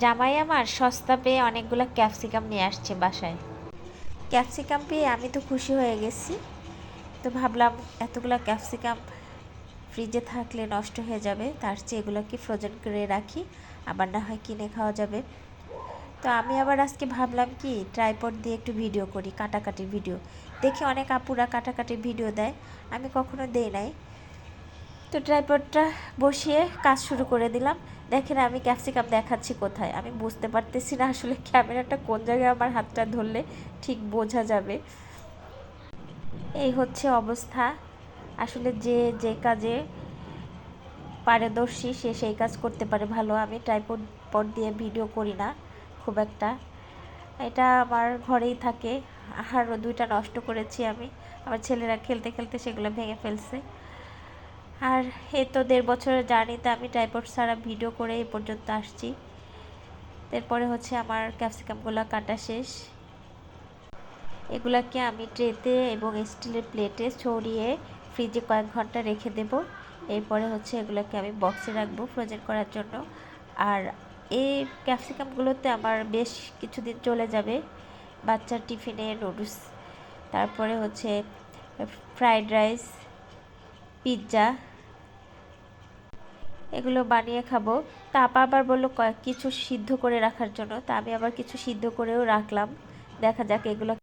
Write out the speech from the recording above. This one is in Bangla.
জামাই আমার সস্তা পেয়ে অনেকগুলো ক্যাপসিকাম নিয়ে আসছে বাসায়। ক্যাপসিকাম পেয়ে আমি তো খুশি হয়ে গেছি। তো ভাবলাম এতগুলো ক্যাপসিকাম ফ্রিজে থাকলে নষ্ট হয়ে যাবে, তার চেয়ে এগুলোকে ফ্রোজেন করে রাখি, আবার না হয় কিনে খাওয়া যাবে। তো আমি আবার আজকে ভাবলাম কি ট্রাইপড দিয়ে একটু ভিডিও করি, কাটাকাটি ভিডিও। দেখি অনেক আপুরা কাটাকাটি ভিডিও দেয়, আমি কখনো দেই নাই। তো ট্রাইপডটা বসিয়ে কাজ শুরু করে দিলাম। দেখেন আমি ক্যাপসিকাম দেখাচ্ছি কোথায়, আমি বুঝতে পারতেছি না আসলে ক্যামেরাটা কোন জায়গায় আমার হাতটা ধরলে ঠিক বোঝা যাবে। এই হচ্ছে অবস্থা। আসলে যে যে কাজে পারদর্শী সে সেই কাজ করতে পারে ভালো। আমি ট্রাইপড দিয়ে ভিডিও করি না খুব একটা, এটা আমার ঘরেই থাকে। আরও দুইটা নষ্ট করেছি আমি, আমার ছেলেরা খেলতে খেলতে সেগুলো ভেঙে ফেলছে। আর এই তো 1.5 বছরের জার্নিতে আমি ট্রাইপড ছাড়া ভিডিও করে এই পর্যন্ত আসছি। এরপরে হচ্ছে আমার ক্যাপসিকামগুলো কাটা শেষ। এগুলাকে আমি ট্রেতে এবং স্টিলের প্লেটে ছড়িয়ে ফ্রিজে কয়েক ঘন্টা রেখে দেব। এরপরে হচ্ছে এগুলোকে আমি বক্সে রাখবো ফ্রোজেন করার জন্য। আর এই ক্যাপসিকামগুলোতে আমার বেশ কিছুদিন চলে যাবে। বাচ্চার টিফিনে নুডলস, তারপরে হচ্ছে ফ্রাইড রাইস, পিৎজা, এগুলো বানিয়ে খাবো। তা আপা আবার বললো কিছু সিদ্ধ করে রাখার জন্য, তা আমি আবার কিছু সিদ্ধ করেও রাখলাম। দেখা যাক এগুলো